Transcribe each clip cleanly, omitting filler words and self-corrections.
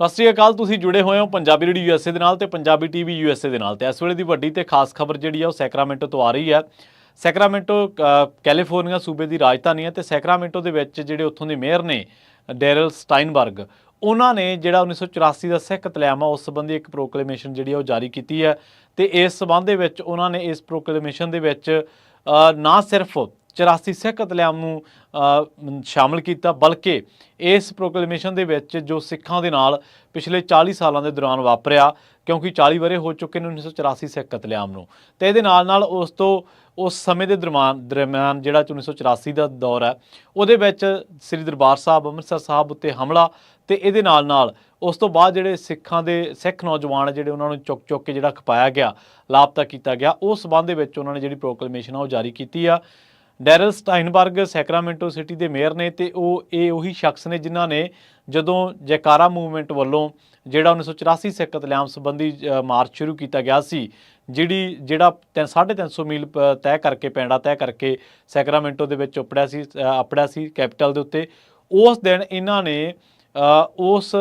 ਸਤਿ ਸ਼੍ਰੀ ਅਕਾਲ। ਤੁਸੀਂ ਜੁੜੇ ਹੋਏ ਹੋ ਪੰਜਾਬੀ ਰੇਡੀਓ ਯੂਐਸਏ ਦੇ ਨਾਲ ਤੇ ਪੰਜਾਬੀ ਟੀਵੀ ਯੂਐਸਏ ਦੇ ਨਾਲ। ਤੇ ਇਸ ਵੇਲੇ ਦੀ ਵੱਡੀ ਤੇ ਖਾਸ ਖਬਰ ਜਿਹੜੀ ਆ ਉਹ ਸੈਕਰਾਮੈਂਟੋ ਤੋਂ ਆ ਰਹੀ ਹੈ। ਸੈਕਰਾਮੈਂਟੋ ਕੈਲੀਫੋਰਨੀਆ ਸੂਬੇ ਦੀ ਰਾਜਧਾਨੀ ਹੈ ਤੇ ਸੈਕਰਾਮੈਂਟੋ ਦੇ ਵਿੱਚ ਜਿਹੜੇ ਉੱਥੋਂ ਦੇ ਮੇਅਰ ਨੇ ਡੈਰਲ ਸਟਾਈਨਬਰਗ, ਉਹਨਾਂ ਨੇ ਜਿਹੜਾ 1984 ਦਾ ਸਿੱਖ ਕਤਲੇਆਮ ਆ ਉਸ ਸੰਬੰਧੀ ਇੱਕ ਪ੍ਰੋਕਲੇਮੇਸ਼ਨ ਜਿਹੜੀ ਉਹ ਜਾਰੀ ਕੀਤੀ ਹੈ। ਤੇ ਇਸ ਸੰਬੰਧ ਦੇ ਵਿੱਚ ਉਹਨਾਂ ਨੇ ਇਸ ਪ੍ਰੋਕਲੇਮੇਸ਼ਨ ਦੇ ਵਿੱਚ ਨਾ ਸਿਰਫ 84 ਸਿੱਖ ਕਤਲੇਆਮ ਨੂੰ ਸ਼ਾਮਲ ਕੀਤਾ, ਬਲਕਿ ਇਸ ਪ੍ਰੋਕਲੇਮੇਸ਼ਨ ਦੇ ਵਿੱਚ ਜੋ ਸਿੱਖਾਂ ਦੇ ਨਾਲ ਪਿਛਲੇ 40 ਸਾਲਾਂ ਦੇ ਦੌਰਾਨ ਵਾਪਰਿਆ, ਕਿਉਂਕਿ 40 ਵਰ੍ਹੇ ਹੋ ਚੁੱਕੇ ਨੇ 1984 ਸਿੱਖ ਕਤਲੇਆਮ ਨੂੰ, ਤੇ ਇਹਦੇ ਨਾਲ ਉਸ ਸਮੇਂ ਦੇ ਦਰਮਿਆਨ ਜਿਹੜਾ 1984 ਦਾ ਦੌਰ ਹੈ ਉਹਦੇ ਵਿੱਚ ਸ੍ਰੀ ਦਰਬਾਰ ਸਾਹਿਬ ਅੰਮ੍ਰਿਤਸਰ ਸਾਹਿਬ ਉੱਤੇ ਹਮਲਾ, ਤੇ ਇਹਦੇ ਨਾਲ ਉਸ ਤੋਂ ਬਾਅਦ ਜਿਹੜੇ ਸਿੱਖ ਨੌਜਵਾਨ ਜਿਹੜੇ ਉਹਨਾਂ ਨੂੰ ਚੁੱਕ ਕੇ ਜਿਹੜਾ ਖਪਾਇਆ ਗਿਆ, ਲਾਪਤਾ ਕੀਤਾ ਗਿਆ, ਉਸ ਸੰਬੰਧ ਦੇ ਵਿੱਚ ਉਹਨਾਂ ਨੇ ਜਿਹੜੀ ਪ੍ਰੋਕਲੇਮੇਸ਼ਨ ਆ ਉਹ ਜਾਰੀ ਕੀਤੀ ਆ। ਡੈਰਲ ਸਟਾਈਨਬਰਗ ਸੈਕਰਾਮੈਂਟੋ ਸਿਟੀ ਦੇ ਮੇਅਰ ਨੇ, ਤੇ ਉਹੀ ਸ਼ਖਸ ਨੇ ਜਿਨ੍ਹਾਂ ਨੇ ਜਦੋਂ ਜੈਕਾਰਾ ਮੂਵਮੈਂਟ ਵੱਲੋਂ ਜਿਹੜਾ 1984 ਸਿੱਖ ਕਤਲੇਆਮ ਸੰਬੰਧੀ ਮਾਰਚ ਸ਼ੁਰੂ ਕੀਤਾ ਗਿਆ ਸੀ, ਜਿਹੜਾ 350 ਮੀਲ ਤੈਅ ਕਰਕੇ ਪੈਂਡਾ ਤੈਅ ਕਰਕੇ ਸੈਕਰਾਮੈਂਟੋ ਦੇ ਵਿੱਚ ਆਪੜਿਆ ਸੀ ਕੈਪੀਟਲ ਦੇ ਉੱਤੇ। ਉਸ ਦਿਨ ਇਹਨਾਂ ਨੇ ਉਸ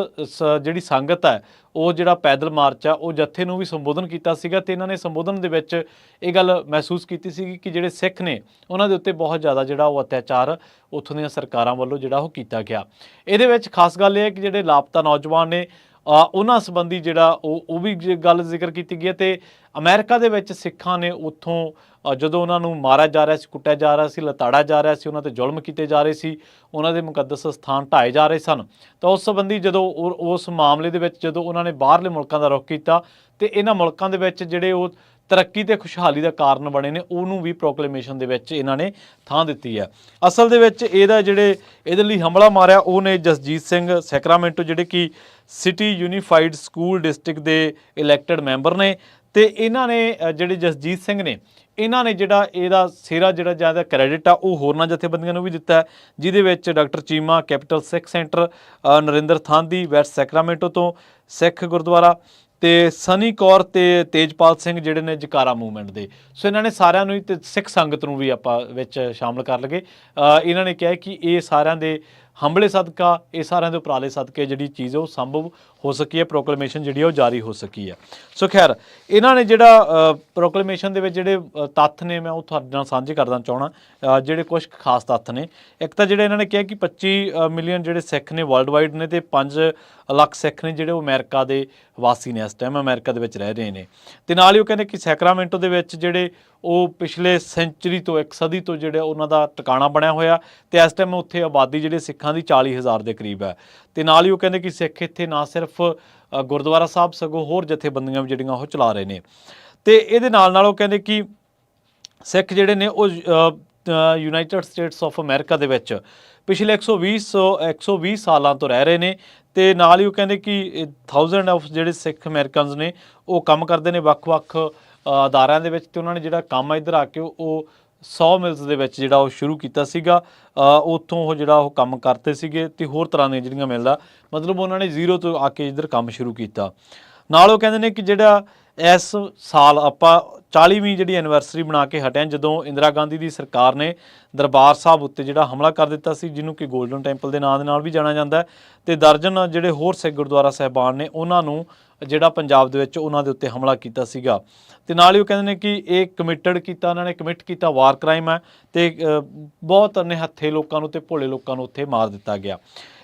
ਜਿਹੜੀ ਸੰਗਤ ਹੈ ਉਹ ਜਿਹੜਾ ਪੈਦਲ ਮਾਰਚ ਆ ਉਹ ਜੱਥੇ ਨੂੰ ਵੀ ਸੰਬੋਧਨ ਕੀਤਾ ਸੀਗਾ, ਤੇ ਇਹਨਾਂ ਨੇ ਸੰਬੋਧਨ ਦੇ ਵਿੱਚ ਇਹ ਗੱਲ ਮਹਿਸੂਸ ਕੀਤੀ ਸੀ ਕਿ ਜਿਹੜੇ ਸਿੱਖ ਨੇ ਉਹਨਾਂ ਦੇ ਉੱਤੇ ਬਹੁਤ ਜ਼ਿਆਦਾ ਜਿਹੜਾ ਉਹ ਅਤਿਆਚਾਰ ਉੱਥੋਂ ਦੀਆਂ ਸਰਕਾਰਾਂ ਵੱਲੋਂ ਜਿਹੜਾ ਉਹ ਕੀਤਾ ਗਿਆ। ਇਹਦੇ ਵਿੱਚ ਖਾਸ ਗੱਲ ਇਹ ਹੈ ਕਿ ਜਿਹੜੇ ਲਾਪਤਾ ਨੌਜਵਾਨ ਨੇ ਉਹਨਾਂ ਸੰਬੰਧੀ ਜਿਹੜਾ ਉਹ ਵੀ ਗੱਲ ਜ਼ਿਕਰ ਕੀਤੀ ਗਈ ਹੈ। ਤੇ ਅਮਰੀਕਾ ਦੇ ਵਿੱਚ ਸਿੱਖਾਂ ਨੇ ਉੱਥੋਂ ਜਦੋਂ ਉਹਨਾਂ ਨੂੰ ਮਾਰਿਆ ਜਾ ਰਿਹਾ ਸੀ, ਕੁੱਟਿਆ ਜਾ ਰਿਹਾ ਸੀ, ਲਤਾੜਿਆ ਜਾ ਰਿਹਾ ਸੀ, ਉਹਨਾਂ 'ਤੇ ਜ਼ੁਲਮ ਕੀਤੇ ਜਾ ਰਹੇ ਸੀ, ਉਹਨਾਂ ਦੇ ਮੁਕੱਦਸ ਸਥਾਨ ਢਾਏ ਜਾ ਰਹੇ ਸਨ, ਤਾਂ ਉਸ ਸੰਬੰਧੀ ਜਦੋਂ ਉਸ ਮਾਮਲੇ ਦੇ ਵਿੱਚ ਜਦੋਂ ਉਹਨਾਂ ਨੇ ਬਾਹਰਲੇ ਮੁਲਕਾਂ ਦਾ ਰੁਖ ਕੀਤਾ, ਤੇ ਇਹਨਾਂ ਮੁਲਕਾਂ ਦੇ ਵਿੱਚ ਜਿਹੜੇ ਉਹ ਤਰੱਕੀ ਤੇ ਖੁਸ਼ਹਾਲੀ ਦਾ ਕਾਰਨ ਬਣੇ ਨੇ, ਉਹਨੂੰ ਵੀ ਪ੍ਰੋਕਲੇਮੇਸ਼ਨ ਦੇ ਵਿੱਚ ਇਹਨਾਂ ਨੇ ਥਾਂ ਦਿੱਤੀ ਹੈ। ਅਸਲ ਦੇ ਵਿੱਚ ਇਹਦੇ ਲਈ ਹਮਲਾ ਮਾਰਿਆ ਉਹ ਨੇ ਜਸਜੀਤ ਸਿੰਘ ਸੈਕਰਾਮੈਂਟੋ, ਜਿਹੜੇ ਕਿ ਸਿਟੀ ਯੂਨੀਫਾਈਡ ਸਕੂਲ ਡਿਸਟ੍ਰਿਕਟ ਦੇ ਇਲੈਕਟਡ ਮੈਂਬਰ ਨੇ। ਤੇ ਇਹਨਾਂ ਨੇ ਜਿਹੜੇ ਜਸਜੀਤ ਸਿੰਘ ਨੇ, ਇਹਨਾਂ ਨੇ ਜਿਹੜਾ ਇਹਦਾ ਸਿਹਰਾ ਜਿਹੜਾ ਜ਼ਿਆਦਾ ਕ੍ਰੈਡਿਟ ਆ ਉਹ ਹੋਰਨਾਂ ਜਥੇਬੰਦੀਆਂ ਨੂੰ ਵੀ ਦਿੱਤਾ ਹੈ, ਜਿਹਦੇ ਵਿੱਚ ਡਾਕਟਰ ਚੀਮਾ ਕੈਪੀਟਲ ਸਿੱਖ centre, Narendra Thandi West Sacramento ਤੋਂ ਸਿੱਖ ਗੁਰਦੁਆਰਾ, ਤੇ ਸਨੀ ਕੌਰ ਤੇ ਤੇਜਪਾਲ ਸਿੰਘ ਜਿਹੜੇ ਨੇ ਜੈਕਾਰਾ ਮੂਵਮੈਂਟ ਦੇ। ਸੋ ਇਹਨਾਂ ਨੇ ਸਾਰਿਆਂ ਨੂੰ ਤੇ ਸਿੱਖ ਸੰਗਤ ਨੂੰ ਵੀ ਆਪਾਂ ਵਿੱਚ ਸ਼ਾਮਲ ਕਰ ਲਗੇ। ਇਹਨਾਂ ਨੇ ਕਿਹਾ ਕਿ ਇਹ ਸਾਰਿਆਂ ਦੇ ਹੰਭਲੇ ਸਦਕਾ, ਇਹ ਸਾਰਿਆਂ ਦੇ ਉਪਰਾਲੇ ਸਦਕੇ ਜਿਹੜੀ ਚੀਜ਼ ਉਹ ਸੰਭਵ ਹੋ ਸਕੀ ਹੈ, ਪ੍ਰੋਕਲੇਮੇਸ਼ਨ ਜਿਹੜੀ ਉਹ ਜਾਰੀ ਹੋ ਸਕੀ ਹੈ। ਸੋ ਖੈਰ ਇਹਨਾਂ ਨੇ ਜਿਹੜਾ ਪ੍ਰੋਕਲੇਮੇਸ਼ਨ ਦੇ ਵਿੱਚ ਜਿਹੜੇ ਤੱਥ ਨੇ ਮੈਂ ਉਹ ਤੁਹਾਡੇ ਨਾਲ ਸਾਂਝੇ ਕਰਨਾ ਚਾਹਣਾ। ਜਿਹੜੇ ਕੁਝ ਖਾਸ ਤੱਥ ਨੇ, ਇੱਕ ਤਾਂ ਜਿਹੜੇ ਇਹਨਾਂ ਨੇ ਕਿਹਾ ਕਿ 25 ਮਿਲੀਅਨ ਜਿਹੜੇ ਸਿੱਖ ਨੇ ਵਰਲਡ ਵਾਈਡ ਨੇ, ਤੇ 5 ਲੱਖ ਸਿੱਖ ਨੇ ਜਿਹੜੇ ਉਹ ਅਮਰੀਕਾ ਦੇ ਵਾਸੀ ਨੇ, ਇਸ ਟਾਈਮ ਅਮਰੀਕਾ ਦੇ ਵਿੱਚ ਰਹਿ ਰਹੇ ਨੇ। ਤੇ ਨਾਲ ਹੀ ਉਹ ਕਹਿੰਦੇ ਕਿ ਸੈਕਰਾਮੈਂਟੋ ਦੇ ਵਿੱਚ ਜਿਹੜੇ ਉਹ ਪਿਛਲੇ ਸੈਂਚੁਰੀ ਤੋਂ, ਇੱਕ ਸਦੀ ਤੋਂ ਜਿਹੜਾ ਉਹਨਾਂ ਦਾ ਟਿਕਾਣਾ ਬਣਿਆ ਹੋਇਆ, ਤੇ ਇਸ ਟਾਈਮ ਉੱਥੇ ਆਬਾਦੀ ਜਿਹੜੇ ਸਿੱਖਾਂ ਦੀ 40,000 ਦੇ ਕਰੀਬ ਹੈ। ਤੇ ਨਾਲ ਹੀ ਉਹ ਕਹਿੰਦੇ ਕਿ ਸਿੱਖ ਇੱਥੇ ਨਾ ਸਿਰਫ ਗੁਰਦੁਆਰਾ ਸਾਹਿਬ ਸਗੋਂ ਹੋਰ ਜਥੇਬੰਦੀਆਂ ਵੀ ਜਿਹੜੀਆਂ ਉਹ ਚਲਾ ਰਹੇ ਨੇ। ਤੇ ਇਹਦੇ ਨਾਲ ਉਹ ਕਹਿੰਦੇ ਕਿ ਸਿੱਖ ਜਿਹੜੇ ਨੇ ਉਹ ਯੂਨਾਈਟਿਡ ਸਟੇਟਸ ਆਫ ਅਮਰੀਕਾ ਦੇ ਵਿੱਚ ਪਿਛਲੇ 120 ਸਾਲਾਂ ਤੋਂ ਰਹਿ ਰਹੇ ਨੇ। ਤੇ ਨਾਲ ਹੀ ਉਹ ਕਹਿੰਦੇ ਕਿ 1000 ਆਫ ਜਿਹੜੇ ਸਿੱਖ ਅਮਰੀਕਨਸ ਨੇ ਉਹ ਕੰਮ ਕਰਦੇ ਨੇ ਵੱਖ-ਵੱਖ ਅਦਾਰਿਆਂ ਦੇ ਵਿੱਚ, ਤੇ ਉਹਨਾਂ ਨੇ ਜਿਹੜਾ ਕੰਮ ਇੱਧਰ ਆ ਕੇ ਉਹ 100 ਮਿਲਸ ਦੇ ਵਿੱਚ ਜਿਹੜਾ ਉਹ ਸ਼ੁਰੂ ਕੀਤਾ ਸੀਗਾ। ਉੱਥੋਂ ਉਹ ਜਿਹੜਾ ਉਹ ਕੰਮ ਕਰਦੇ ਸੀਗੇ, ਤੇ ਹੋਰ ਤਰ੍ਹਾਂ ਦੀਆਂ ਜਿਹੜੀਆਂ ਮਿਲਦਾ, ਮਤਲਬ ਉਹਨਾਂ ਨੇ ਜ਼ੀਰੋ ਤੋਂ ਆ ਕੇ ਇੱਧਰ ਕੰਮ ਸ਼ੁਰੂ ਕੀਤਾ। ਨਾਲ ਉਹ ਕਹਿੰਦੇ ਨੇ ਕਿ ਜਿਹੜਾ ਇਸ ਸਾਲ ਆਪਾਂ 40ਵੀਂ ਜਿਹੜੀ ਐਨੀਵਰਸਰੀ ਬਣਾ ਕੇ ਹਟਿਆ, ਜਦੋਂ ਇੰਦਰਾ ਗਾਂਧੀ ਦੀ ਸਰਕਾਰ ਨੇ ਦਰਬਾਰ ਸਾਹਿਬ ਉੱਤੇ ਜਿਹੜਾ ਹਮਲਾ ਕਰ ਦਿੱਤਾ ਸੀ, ਜਿਹਨੂੰ ਕਿ ਗੋਲਡਨ ਟੈਂਪਲ ਦੇ ਨਾਂ ਦੇ ਨਾਲ ਵੀ ਜਾਣਿਆ ਜਾਂਦਾ, ਤੇ ਦਰਜਨ ਜਿਹੜੇ ਹੋਰ ਸਿੱਖ ਗੁਰਦੁਆਰਾ ਸਾਹਿਬਾਨ ਨੇ ਉਹਨਾਂ ਨੂੰ ਜਿਹੜਾ ਪੰਜਾਬ ਦੇ ਵਿੱਚ ਉਹਨਾਂ ਦੇ ਉੱਤੇ ਹਮਲਾ ਕੀਤਾ ਸੀਗਾ। ਤੇ ਨਾਲ ਹੀ ਉਹ ਕਹਿੰਦੇ ਨੇ ਕਿ ਇਹ ਉਹਨਾਂ ਨੇ ਕਮਿਟ ਕੀਤਾ ਵਾਰ ਕ੍ਰਾਈਮ ਹੈ, ਤੇ ਬਹੁਤ ਨਿਹੱਥੇ ਲੋਕਾਂ ਨੂੰ ਤੇ ਭੋਲੇ ਲੋਕਾਂ ਨੂੰ ਉੱਥੇ ਮਾਰ ਦਿੱਤਾ ਗਿਆ।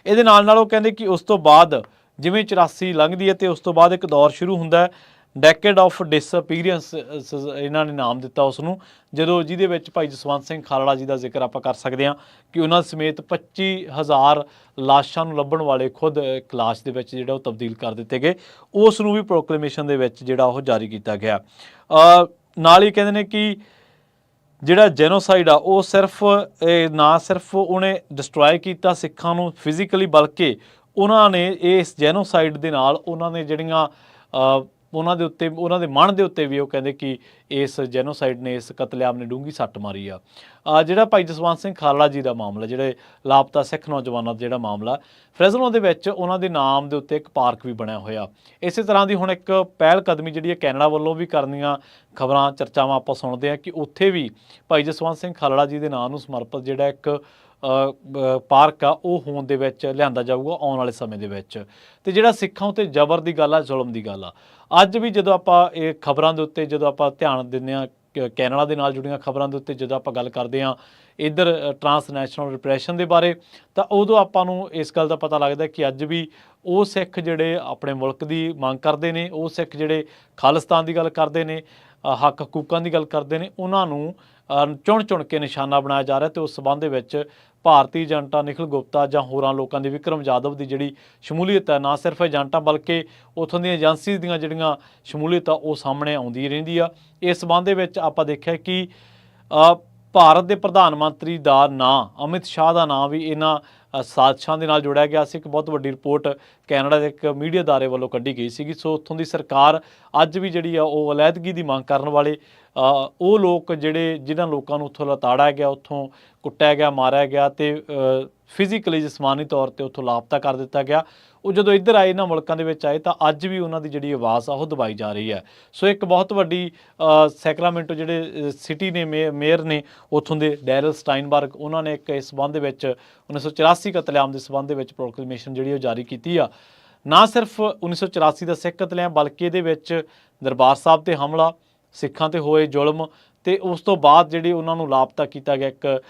ਇਹਦੇ ਨਾਲ ਉਹ ਕਹਿੰਦੇ ਕਿ ਉਸ ਤੋਂ ਬਾਅਦ ਜਿਵੇਂ 84 ਲੰਘਦੀ ਹੈ, ਤੇ ਉਸ ਤੋਂ ਬਾਅਦ ਇੱਕ ਦੌਰ ਸ਼ੁਰੂ ਹੁੰਦਾ ਹੈ, ਡੈਕੇਡ ਆਫ ਡਿਸਅਪੀਅਰੈਂਸ ਇਹਨਾਂ ਨੇ ਨਾਮ ਦਿੱਤਾ ਉਸ ਨੂੰ, ਜਿਹਦੇ ਵਿੱਚ ਭਾਈ ਜਸਵੰਤ ਸਿੰਘ ਖਾਲੜਾ ਜੀ ਦਾ ਜ਼ਿਕਰ ਆਪਾਂ ਕਰ ਸਕਦੇ ਹਾਂ ਕਿ ਉਹਨਾਂ ਸਮੇਤ 25,000 ਲਾਸ਼ਾਂ ਨੂੰ ਲੱਭਣ ਵਾਲੇ ਖੁਦ ਇੱਕ ਲਾਸ਼ ਦੇ ਵਿੱਚ ਜਿਹੜਾ ਉਹ ਤਬਦੀਲ ਕਰ ਦਿੱਤੇ ਗਏ। ਉਸ ਨੂੰ ਵੀ ਪ੍ਰੋਕਲੇਮੇਸ਼ਨ ਦੇ ਵਿੱਚ ਜਿਹੜਾ ਉਹ ਜਾਰੀ ਕੀਤਾ ਗਿਆ। ਨਾਲ ਹੀ ਕਹਿੰਦੇ ਨੇ ਕਿ ਜਿਹੜਾ ਜੈਨੋਸਾਈਡ ਆ ਉਹ ਨਾ ਸਿਰਫ ਉਹਨੇ ਡਿਸਟਰੋਏ ਕੀਤਾ ਸਿੱਖਾਂ ਨੂੰ ਫਿਜ਼ੀਕਲੀ, ਬਲਕਿ ਉਹਨਾਂ ਨੇ ਇਸ ਜੈਨੋਸਾਈਡ ਦੇ ਨਾਲ ਉਹਨਾਂ ਨੇ ਜਿਹੜੀਆਂ ਉਹਨਾਂ ਦੇ ਮਨ ਦੇ ਉੱਤੇ ਵੀ ਉਹ ਕਹਿੰਦੇ ਕਿ ਇਸ ਜੈਨੋਸਾਈਡ ਨੇ, ਇਸ ਕਤਲੇਆਮ ਨੇ ਡੂੰਘੀ ਸੱਟ ਮਾਰੀ ਆ। ਜਿਹੜਾ ਭਾਈ ਜਸਵੰਤ ਸਿੰਘ ਖਾਲੜਾ ਜੀ ਦਾ ਮਾਮਲਾ, ਜਿਹੜੇ ਲਾਪਤਾ ਸਿੱਖ ਨੌਜਵਾਨਾਂ ਦਾ ਜਿਹੜਾ ਮਾਮਲਾ, ਫਰੈਜ਼ਨੋ ਦੇ ਵਿੱਚ ਉਹਨਾਂ ਦੇ ਨਾਮ ਦੇ ਉੱਤੇ ਇੱਕ ਪਾਰਕ ਵੀ ਬਣਿਆ ਹੋਇਆ। ਇਸੇ ਤਰ੍ਹਾਂ ਦੀ ਹੁਣ ਇੱਕ ਪਹਿਲ ਕਦਮੀ ਜਿਹੜੀ ਹੈ ਕੈਨੇਡਾ ਵੱਲੋਂ ਵੀ ਕਰਨ ਦੀਆਂ ਖਬਰਾਂ ਚਰਚਾਵਾਂ ਆਪਾਂ ਸੁਣਦੇ ਹਾਂ ਕਿ ਉੱਥੇ ਵੀ ਭਾਈ ਜਸਵੰਤ ਸਿੰਘ ਖਾਲੜਾ ਜੀ ਦੇ ਨਾਮ ਨੂੰ ਸਮਰਪਿਤ ਜਿਹੜਾ ਇੱਕ ਪਾਰਕ ਆ ਉਹ ਹੋਣ ਦੇ ਵਿੱਚ ਲਿਆਂਦਾ ਜਾਊਗਾ ਆਉਣ ਵਾਲੇ ਸਮੇਂ ਦੇ ਵਿੱਚ। ਤੇ ਜਿਹੜਾ ਸਿੱਖਾਂ ਉਤੇ ਜ਼ਬਰ ਦੀ ਗੱਲ ਆ, ਜ਼ੁਲਮ ਦੀ ਗੱਲ ਆ, ਅੱਜ ਵੀ ਜਦੋਂ ਆਪਾਂ ਇਹ ਖਬਰਾਂ ਦੇ ਉੱਤੇ ਜਦੋਂ ਆਪਾਂ ਧਿਆਨ ਦਿੰਦੇ ਹਾਂ, ਕੈਨੇਡਾ ਦੇ ਨਾਲ ਜੁੜੀਆਂ ਖਬਰਾਂ ਦੇ ਉੱਤੇ ਜਦੋਂ ਆਪਾਂ ਗੱਲ ਕਰਦੇ ਹਾਂ ਇੱਧਰ ਟਰਾਂਸਨੈਸ਼ਨਲ ਰਿਪਰੈਸ਼ਨ ਦੇ ਬਾਰੇ, ਤਾਂ ਉਦੋਂ ਆਪਾਂ ਨੂੰ ਇਸ ਗੱਲ ਦਾ ਪਤਾ ਲੱਗਦਾ ਕਿ ਅੱਜ ਵੀ ਉਹ ਸਿੱਖ ਜਿਹੜੇ ਆਪਣੇ ਮੁਲਕ ਦੀ ਮੰਗ ਕਰਦੇ ਨੇ, ਉਹ ਸਿੱਖ ਜਿਹੜੇ ਖਾਲਿਸਤਾਨ ਦੀ ਗੱਲ ਕਰਦੇ ਨੇ, ਹੱਕ ਹਕੂਕਾਂ ਦੀ ਗੱਲ ਕਰਦੇ ਨੇ, ਉਹਨਾਂ ਨੂੰ ਚੁਣ ਚੁਣ ਕੇ ਨਿਸ਼ਾਨਾ ਬਣਾਇਆ ਜਾ ਰਿਹਾ। ਤੇ ਉਸ ਸਬੰਧ ਦੇ ਵਿੱਚ ਭਾਰਤੀ ਏਜੰਟਾਂ ਨਿਖਿਲ ਗੁਪਤਾ ਜਾਂ ਹੋਰਾਂ ਲੋਕਾਂ ਦੀ, ਵਿਕਰਮ ਜਾਧਵ ਦੀ ਜਿਹੜੀ ਸ਼ਮੂਲੀਅਤ ਹੈ, ਨਾ ਸਿਰਫ ਏਜੰਟਾਂ ਬਲਕਿ ਉੱਥੋਂ ਦੀਆਂ ਏਜੰਸੀਜ਼ ਦੀਆਂ ਜਿਹੜੀਆਂ ਸ਼ਮੂਲੀਅਤ ਆ ਉਹ ਸਾਹਮਣੇ ਆਉਂਦੀ ਰਹਿੰਦੀ ਆ। ਇਸ ਸਬੰਧ ਦੇ ਵਿੱਚ ਆਪਾਂ ਦੇਖਿਆ ਕਿ ਭਾਰਤ ਦੇ ਪ੍ਰਧਾਨ ਮੰਤਰੀ ਦਾ ਨਾਂ, ਅਮਿਤ ਸ਼ਾਹ ਦਾ ਨਾਂ ਵੀ ਇਹਨਾਂ ਸਾਜ਼ਿਸ਼ਾਂ ਦੇ ਨਾਲ ਜੋੜਿਆ ਗਿਆ ਸੀ। ਇੱਕ ਬਹੁਤ ਵੱਡੀ ਰਿਪੋਰਟ ਕੈਨੇਡਾ ਦੇ ਇੱਕ ਮੀਡੀਆ ਅਦਾਰੇ ਵੱਲੋਂ ਕੱਢੀ ਗਈ ਸੀਗੀ। ਸੋ ਉੱਥੋਂ ਦੀ ਸਰਕਾਰ ਅੱਜ ਵੀ ਜਿਹੜੀ ਆ ਉਹ ਅਲੈਹਦਗੀ ਦੀ ਮੰਗ ਕਰਨ ਵਾਲੇ ਉਹ ਲੋਕ ਜਿਨ੍ਹਾਂ ਲੋਕਾਂ ਨੂੰ ਉੱਥੋਂ ਲਤਾੜਿਆ ਗਿਆ, ਉੱਥੋਂ ਕੁੱਟਿਆ ਗਿਆ, ਮਾਰਿਆ ਗਿਆ ਤੇ ਫਿਜ਼ੀਕਲੀ ਜਿਸਮਾਨੀ ਤੌਰ ਤੇ ਉੱਥੋਂ ਲਾਪਤਾ ਕਰ ਦਿੱਤਾ ਗਿਆ, ਉਹ ਜਦੋਂ ਇੱਧਰ ਆਏ, ਇਹਨਾਂ ਮੁਲਕਾਂ ਦੇ ਵਿੱਚ ਆਏ, ਤਾਂ ਅੱਜ ਵੀ ਉਹਨਾਂ ਦੀ ਜਿਹੜੀ ਆਵਾਜ਼ ਆ ਉਹ ਦਬਾਈ ਜਾ ਰਹੀ ਹੈ। ਸੋ ਇੱਕ ਬਹੁਤ ਵੱਡੀ ਸੈਕਰਾਮੈਂਟੋ ਜਿਹੜੇ ਸਿਟੀ ਨੇ ਮੇਅਰ ਨੇ ਉੱਥੋਂ ਦੇ ਡੈਰਲ ਸਟਾਈਨਬਰਗ, ਉਹਨਾਂ ਨੇ ਇੱਕ ਇਸ ਸੰਬੰਧ ਦੇ ਵਿੱਚ 1984 ਕਤਲੇਆਮ ਦੇ ਸੰਬੰਧ ਦੇ ਵਿੱਚ ਪ੍ਰੋਕਲੇਮੇਸ਼ਨ ਜਿਹੜੀ ਉਹ ਜਾਰੀ ਕੀਤੀ ਆ। ਨਾ ਸਿਰਫ 1984 ਦਾ ਸਿੱਖ ਕਤਲੇਆਮ ਬਲਕਿ ਇਹਦੇ ਵਿੱਚ ਦਰਬਾਰ ਸਾਹਿਬ ਤੇ ਹਮਲਾ, ਸਿੱਖਾਂ ਤੇ ਹੋਏ ਜ਼ੁਲਮ, ਤੇ ਉਸ ਤੋਂ ਬਾਅਦ ਜਿਹੜੀ ਉਹਨਾਂ ਨੂੰ ਲਾਪਤਾ ਕੀਤਾ ਗਿਆ, ਇੱਕ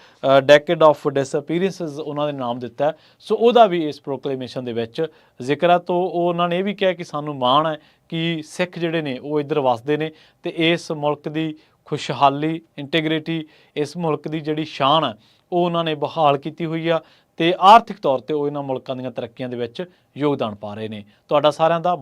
ਡੈਕੇਡ ਆਫ ਡਿਸਅਪੀਅਰੈਂਸਿਸ ਉਹਨਾਂ ਦੇ ਨਾਮ ਦਿੱਤਾ। ਸੋ ਉਹਦਾ ਵੀ ਇਸ ਪ੍ਰੋਕਲੇਮੇਸ਼ਨ ਦੇ ਵਿੱਚ ਜ਼ਿਕਰ ਹੈ। ਤੋਂ ਉਹਨਾਂ ਨੇ ਇਹ ਵੀ ਕਿਹਾ ਕਿ ਸਾਨੂੰ ਮਾਣ ਹੈ ਕਿ ਸਿੱਖ ਜਿਹੜੇ ਨੇ ਉਹ ਇੱਧਰ ਵਸਦੇ ਨੇ ਤੇ ਇਸ ਮੁਲਕ ਦੀ ਖੁਸ਼ਹਾਲੀ, ਇੰਟੀਗ੍ਰਿਟੀ, ਇਸ ਮੁਲਕ ਦੀ ਜਿਹੜੀ ਸ਼ਾਨ ਹੈ ਉਹ ਉਹਨਾਂ ਨੇ ਬਹਾਲ ਕੀਤੀ ਹੋਈ ਆ ਤੇ ਆਰਥਿਕ ਤੌਰ ਤੇ ਉਹ ਇਹਨਾਂ ਮੁਲਕਾਂ ਦੀਆਂ ਤਰੱਕੀਆਂ ਦੇ ਵਿੱਚ ਯੋਗਦਾਨ ਪਾ ਰਹੇ ਨੇ। ਤੁਹਾਡਾ ਸਾਰਿਆਂ ਦਾ